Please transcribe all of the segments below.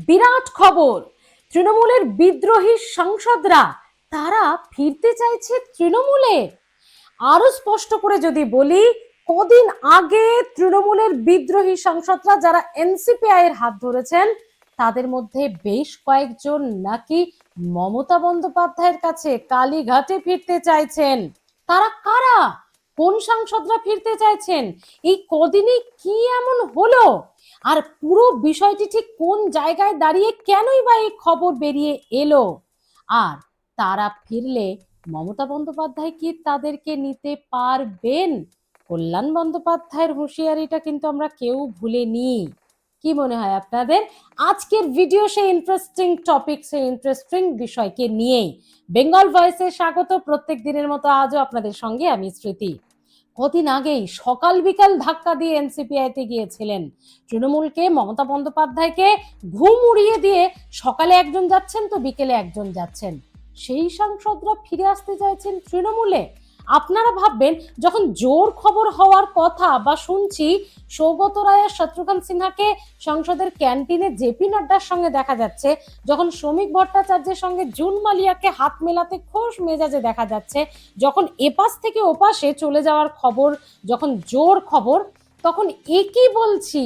বিরাট খবর, তৃণমূলের বিদ্রোহী সাংসদরা তারা ফিরতে চাইছে তৃণমূলে। আরো স্পষ্ট করে যদি বলি, কদিন আগে তৃণমূলের বিদ্রোহী সাংসদরা যারা এনসিপিআই এর হাত ধরেছেন তাদের মধ্যে বেশ কয়েকজন নাকি মমতা বন্দ্যোপাধ্যায়ের কাছে কালীঘাটে ফিরতে চাইছেন। তারা কারা? কোন সাংসদরা ফিরতে চাইছেন? এই কদিনে কি এমন হলো? আর পুরো বিষয়টি ঠিক কোন জায়গায় দাঁড়িয়ে কেনই বা এই খবর বেরিয়ে এলো? আর তারা ফিরলে মমতা বন্দ্যোপাধ্যায় কি তাদেরকে নিতে পারবেন? কল্যাণ বন্দ্যোপাধ্যায়ের হুঁশিয়ারিটা কিন্তু আমরা কেউ ভুলিনি। কি মনে হয় আপনাদের? আজকের ভিডিও সেই ইন্টারেস্টিং টপিক, সেই ইন্টারেস্টিং বিষয়কে নিয়েই। বেঙ্গল ভয়েসে স্বাগত। প্রত্যেক দিনের মতো আজও আপনাদের সঙ্গে আমি স্মৃতি। কদিন আগেই সকাল বিকাল ধাক্কা দিয়ে এনসিপিআইতে গিয়েছিলেন। তৃণমূলকে, মমতা বন্দ্যোপাধ্যায়কে ঘুম উড়িয়ে দিয়ে সকালে একজন যাচ্ছেন তো বিকেলে একজন যাচ্ছেন। সেই সাংসদরা ফিরে আসতে চাইছেন তৃণমূলে। আপনারা ভাববেন, যখন জোর খবর হওয়ার কথা বা শুনছি সৌগত রায় আর শত্রুঘ্ন সিনহাকে সংসদের ক্যান্টিনে জেপি নাড্ডার সঙ্গে দেখা যাচ্ছে, যখন শ্রমিক ভট্টাচার্যের সঙ্গে জুন মালিয়াকে হাত মেলাতে খোশ মেজাজে দেখা যাচ্ছে, যখন এপাশ থেকে ওপাশে চলে যাওয়ার খবর, যখন জোর খবর, তখন একই বলছি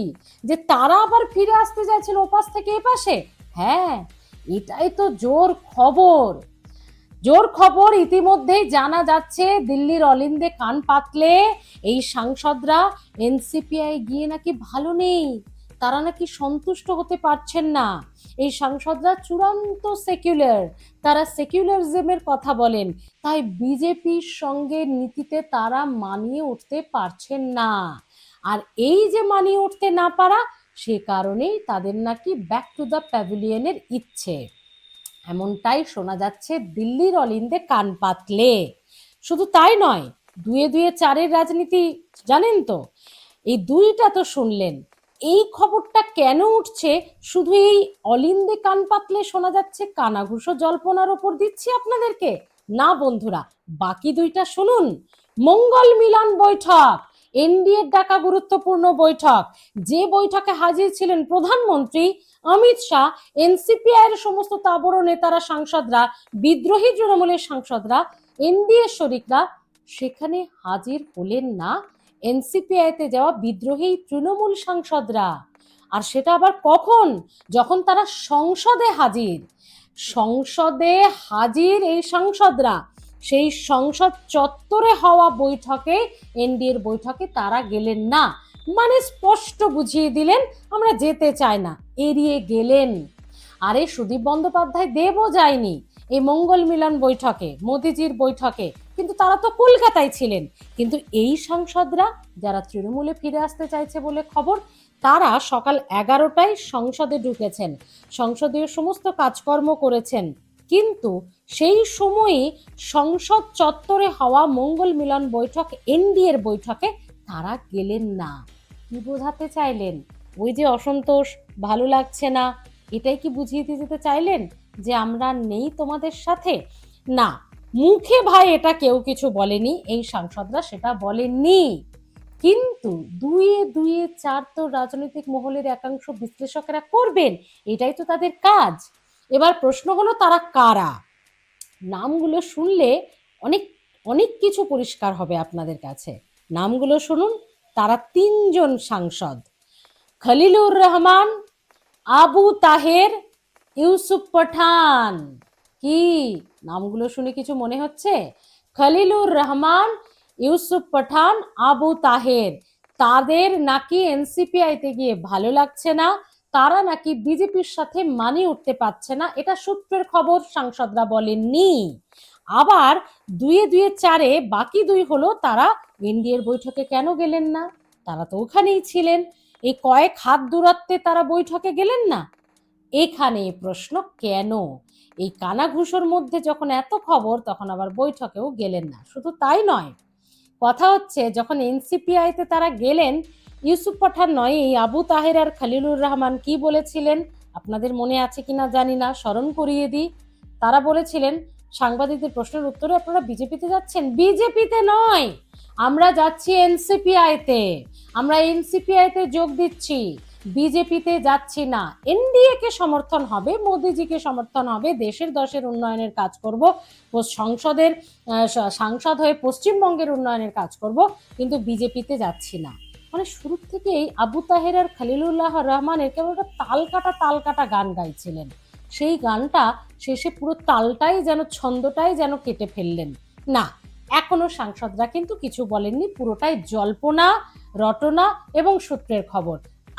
যে তারা আবার ফিরে আসতে চাইছেন ওপাশ থেকে এপাশে। হ্যাঁ, এটাই তো জোর খবর। জোর খবর ইতিমধ্যেই জানা যাচ্ছে, দিল্লির অলিন্দে কান পাতলে এই সাংসদরা এনসিপিআই গিয়ে নাকি ভালো নেই, তারা নাকি সন্তুষ্ট হতে পারছেন না। এই সাংসদরা চূড়ান্ত সেকুলার, তারা সেকুলারিজমের কথা বলেন, তাই বিজেপির সঙ্গে নীতিতে তারা মানিয়ে উঠতে পারছেন না। আর এই যে মানিয়ে উঠতে না পারা, সে কারণেই তাদের নাকি ব্যাক টু দ্য প্যাভিলিয়নের ইচ্ছে, এমনটাই শোনা যাচ্ছে দিল্লির অলিন্দে কান পাতলে। শুধু তাই নয়, দুয়ে দুয়ে চারের রাজনীতি জানেন তো, এই দুইটা তো শুনলেন। এই খবরটা কেন উঠছে শুধু এই অলিন্দে কান পাতলে শোনা যাচ্ছে কানাঘুষো জল্পনার ওপর দিচ্ছি আপনাদেরকে? না বন্ধুরা, বাকি দুইটা শুনুন। মঙ্গল মিলন বৈঠক, এনডিএর ডাকা গুরুত্বপূর্ণ বৈঠক, যে বৈঠকে হাজির ছিলেন প্রধানমন্ত্রী অমিত শাহ, এনসিপিআই এর সমস্ত তাবড় নেতারা, সাংসদরা, বিদ্রোহী তৃণমূলের সাংসদরা, এনডিএ শরিকরা, সেখানে হাজির হলেন না এনসিপিআইতে যাওয়া বিদ্রোহী তৃণমূল সাংসদরা। আর সেটা আবার কখন? যখন তারা সংসদে হাজির। সংসদে হাজির এই সাংসদরা, সেই সংসদ চত্বরে হওয়া বৈঠকে, এনডিএর বৈঠকে তারা গেলেন না। মানে স্পষ্ট বুঝিয়ে দিলেন আমরা যেতে চাই না, এড়িয়ে গেলেন। আরে সুদীপ বন্দ্যোপাধ্যায় দেবও যায়নি এই মঙ্গল মিলন বৈঠকে, মোদিজির বৈঠকে, কিন্তু তারা তো কলকাতায় ছিলেন। কিন্তু এই সাংসদরা যারা তৃণমূলে ফিরে আসতে চাইছে বলে খবর, তারা সকাল 11টায় সংসদে ঢুকেছেন, সংসদীয় সমস্ত কাজকর্ম করেছেন, কিন্তু সেই সময়ই সংসদ চত্বরে হওয়া মঙ্গল মিলন বৈঠক, এনডিএর বৈঠকে তারা গেলেন না। কি বোঝাতে চাইলেন? ওই যে অসন্তোষ, ভালো লাগছে না, এটাই কি বুঝিয়ে দিতে চাইলেন যে আমরা নেই তোমাদের সাথে? না, মুখে ভাই এটা কেউ কিছু বলেনি, এই সাংসদরা সেটা বলেননি। কিন্তু দুয়ে দুয়ে চার তো রাজনৈতিক মহলের একাংশ বিশ্লেষকেরা করবেন, এটাই তো তাদের কাজ। এবার প্রশ্ন হলো তারা কারা? নামগুলো শুনলে অনেক অনেক কিছু পরিষ্কার হবে আপনাদের কাছে। নামগুলো শুনুন। তারা তিনজন সাংসদ: খলিলুর রহমান, আবু তাহের, ইউসুফ পাঠান। কি নামগুলো শুনে কিছু মনে হচ্ছে? খলিলুর রহমান, ইউসুফ পাঠান, আবু তাহের। তাদের নাকি এনসিপিআইতে গিয়ে ভালো লাগছে না, তারা নাকি বিজেপির সাথে মানিয়ে উঠতে পারছে না, এটা সূত্রের খবর, সাংসদরা বলেননি। আবার দুয়ে দুয়ে চারে বাকি দুই হলো তারা এনডিএর বৈঠকে কেন গেলেন না? তারা তো ওখানেই ছিলেন, এই কয়েক হাত দূরত্বে তারা বৈঠকে গেলেন না। এখানে প্রশ্ন, কেন? এই কানাঘুষোর মধ্যে যখন এত খবর, তখন আবার বৈঠকেও গেলেন না। শুধু তাই নয়, কথা হচ্ছে যখন এনসিপিআইতে তারা গেলেন, ইউসুফ পাঠান নয়, এই আবু তাহের আর খলিলুর রহমান কি বলেছিলেন আপনাদের মনে আছে কিনা জানি না, স্মরণ করিয়ে দিই। তারা বলেছিলেন সাংবাদিকদের প্রশ্নের উত্তরে, আপনারা বিজেপিতে যাচ্ছেন? বিজেপিতে নয়, আমরা যাচ্ছি এনসিপিআইতে, আমরা এনসিপিআইতে যোগ দিচ্ছি। বিজেপিতে যাচ্ছি না, এনডিএ কে সমর্থন হবে, মোদিজিকে সমর্থন হবে, দেশের দশের উন্নয়নের কাজ করব, সংসদের সাংসদ হয়ে পশ্চিমবঙ্গের উন্নয়নের কাজ করব, কিন্তু বিজেপিতে যাচ্ছি না। মানে শুরু থেকেই আবু তাহের আর খলিলুল্লাহ রহমানের কেবল একটা তাল কাটা গান গাইছিলেন। সেই গানটা শেষে পুরো তালটাই যেন, ছন্দটাই যেন কেটে ফেললেন। না, এখনো সাংসদরা কিন্তু কিছু বলেননি, পুরোটাই জল্পনা, রটনা এবং সূত্রের খবর।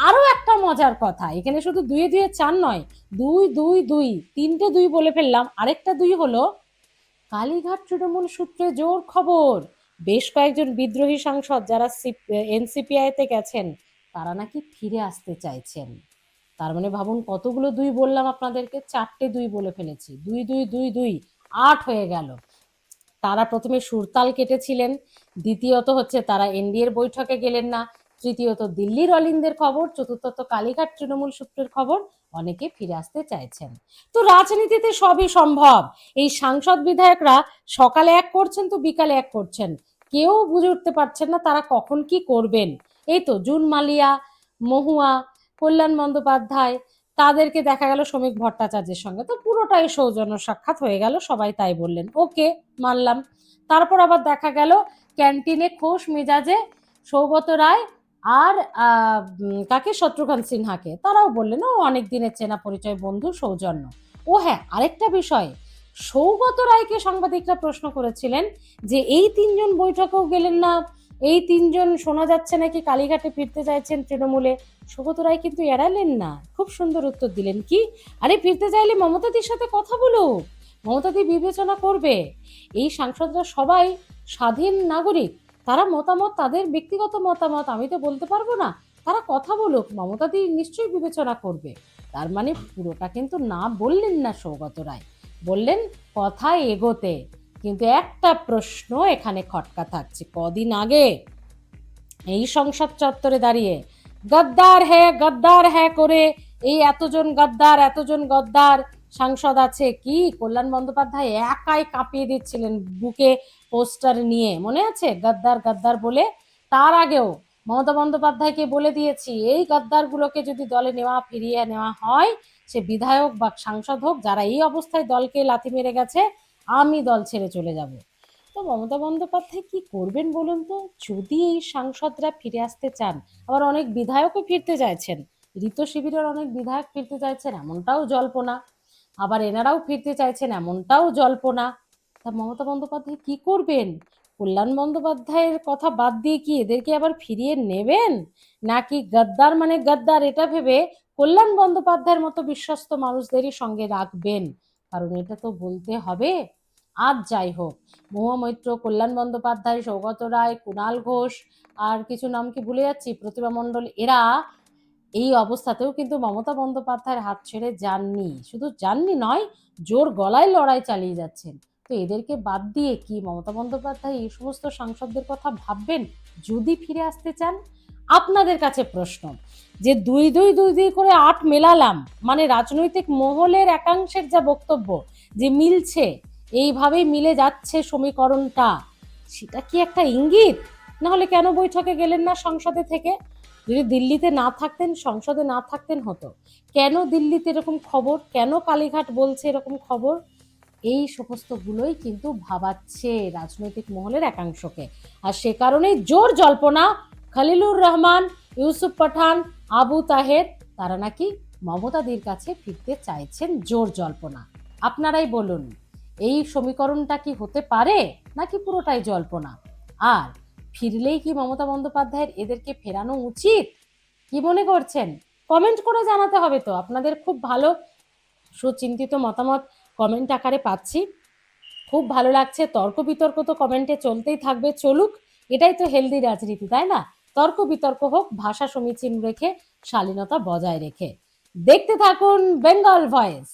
আরো একটা মজার কথা, এখানে শুধু দুই দুই চার নয়, দুই দুই দুই, তিনটে দুই বলে ফেললাম। আরেকটা দুই হলো কালীঘাট তৃণমূল সূত্রে জোর খবর, বেশ কয়েকজন বিদ্রোহী সাংসদ যারা এনসিপিআইতে গেছেন তারা নাকি ফিরে আসতে চাইছেন। তার মানে ভাবুন কতগুলো দুই বললাম আপনাদেরকে, চারটে দুই বলে ফেলেছি, দুই দুই দুই দুই, 8 হয়ে গেল। তারা প্রথমে সুরতাল কেটেছিলেন, দ্বিতীয়ত হচ্ছে তারা এনডিএর বৈঠকে গেলেন না, তৃতীয়ত দিল্লির অলিন্দের খবর, চতুর্থত কালীঘাট তৃণমূল সূত্রের খবর, অনেকে ফিরে আসতে চাইছেন। তো রাজনীতিতে সবই সম্ভব। এই সাংসদ বিধায়করা সকালে এক করছেন তো বিকালে এক করছেন, কেউ বুঝে উঠতে পারছেন না তারা কখন কি করবেন। এই তো জুন মালিয়া, মহুয়া, কল্যাণ বন্দ্যোপাধ্যায়, তাদেরকে দেখা গেল শ্রমিক ভট্টাচার্যের সঙ্গে, তো পুরোটাই সৌজন্য সাক্ষাৎ হয়ে গেল, সবাই তাই বললেন, ওকে মানলাম। তারপর আবার দেখা গেল ক্যান্টিনে খোশ মেজাজে সৌগত রায় আর কাকে, শত্রুঘ্ন সিনহাকে, তারাও বললেন ও অনেক দিনের চেনা পরিচয়, বন্ধু, সৌজন্য। ও হ্যাঁ, আরেকটা বিষয়, সৌগত রায়কে সাংবাদিকরা প্রশ্ন করেছিলেন যে এই তিনজন বৈঠকেও গেলেন না, এই তিনজন শোনা যাচ্ছে নাকি কালীঘাটে ফিরতে চাইছেন তৃণমূলে। সৌগত রায় কিন্তু এড়ালেন না, খুব সুন্দর উত্তর দিলেন, কি আরে ফিরতে চাইলে মমতাদির সাথে কথা বলুক, মমতাদি বিবেচনা করবে। এই সাংসদরা সবাই স্বাধীন নাগরিক, তারা মতামত, তাদের ব্যক্তিগত মতামত আমি তো বলতে পারবো না, তারা কথা বলুক, মমতাদি নিশ্চয়ই বিবেচনা করবে। তার মানে পুরোটা কিন্তু না বললেন না সৌগত রায়, বললেন কথা এগোতে। কিন্তু একটা প্রশ্ন এখানে খটকা থাকছে, কদিন আগে এই সংসদ চত্বরে দাঁড়িয়ে গদ্দার হ্যাঁ করে এই এতজন গদ্দার সাংসদ আছে, কি কল্যাণ বন্দ্যোপাধ্যায় একাই কাঁপিয়ে দিচ্ছিলেন বুকে পোস্টার নিয়ে, মনে আছে, গদ্দার গদ্দার বলে। তার আগেও মমতা বন্দ্যোপাধ্যায়কে বলে দিয়েছি এই গদ্দারগুলোকে যদি দলে ফিরিয়ে নেওয়া হয়, সে বিধায়ক বা সাংসদ হোক, যারা এই অবস্থায় দলকে লাথি মেরে গেছে, আমি দল ছেড়ে চলে যাব। তো মমতা বন্দ্যোপাধ্যায় কি করবেন বলুন তো, যদি এই সাংসদরা ফিরে আসতে চান, আবার অনেক বিধায়কও ফিরতে চাইছেন, ঋত শিবিরের অনেক বিধায়ক ফিরতে চাইছেন, এমনটাও জল্পনা, আবার এনারাও ফিরতে চাইছেন, এমনটাও জল্পনা। তা মমতা বন্দ্যোপাধ্যায় কি করবেন? কল্যাণ বন্দ্যোপাধ্যায়ের কথা বাদ দিয়ে কি এদেরকে আবার ফিরিয়ে নেবেন, নাকি গদ্দার মানে গদ্দার এটা ভেবে কল্যাণ বন্দ্যোপাধ্যায়ের মতো বিশ্বস্ত মানুষদেরই সঙ্গে রাখবেন? কারণ এটা তো বলতে হবে। আজ যাই হোক, মহুয়া মৈত্র, কল্যাণ বন্দ্যোপাধ্যায়, সৌগত রায়, কুণাল ঘোষ, আর কিছু নাম কি ভুলে যাচ্ছি, প্রতিভা মণ্ডল, এরা এই অবস্থাতেও কিন্তু মমতা বন্দ্যোপাধ্যায়ের হাত ছেড়ে যাননি, শুধু যাননি নয়, জোর গলায় লড়াই চালিয়ে যাচ্ছেন। তো এদেরকে বাদ দিয়ে কি মমতা বন্দ্যোপাধ্যায় এই সমস্ত সাংসদদের কথা ভাববেন যদি ফিরে আসতে চান? আপনাদের কাছে প্রশ্ন, যে দুই দুই দুই দুই করে 8 মেলালাম, মানে রাজনৈতিক মহলের একাংশের যা বক্তব্য যে মিলছে, এইভাবেই মিলে যাচ্ছে সমীকরণটা, সেটা কি একটা ইঙ্গিত? না হলে কেন বৈঠকে গেলেন না সংসদে থেকে? যদি দিল্লিতে না থাকতেন, সংসদে না থাকতেন হতো, কেন দিল্লিতে এরকম খবর, কেন কালীঘাট বলছে এরকম খবর? এই সমস্তগুলোই কিন্তু ভাবাচ্ছে রাজনৈতিক মহলের একাংশকে, আর সে কারণেই জোর জল্পনা, খলিলুর রহমান, ইউসুফ পাঠান, আবু তাহের, তারা নাকি মমতাদির কাছে ফিরতে চাইছেন, জোর জল্পনা। আপনারাই বলুন, এই সমীকরণটা কি হতে পারে নাকি পুরোটাই জল্পনা? আর ফিরলেই কি মমতা বন্দ্যোপাধ্যায়ের এদেরকে ফেরানো উচিত? কি মনে করছেন? কমেন্ট করে জানাতে হবে তো। আপনাদের খুব ভালো সুচিন্তিত মতামত কমেন্ট আকারে পাচ্ছি, খুব ভালো লাগছে। তর্ক বিতর্ক তো কমেন্টে চলতেই থাকবে, চলুক, এটাই তো হেলদি রাজনীতি, তাই না? তর্ক বিতর্ক হোক, ভাষা সমীচীন রেখে, শালীনতা বজায় রেখে। দেখতে থাকুন বেঙ্গল ভয়েস।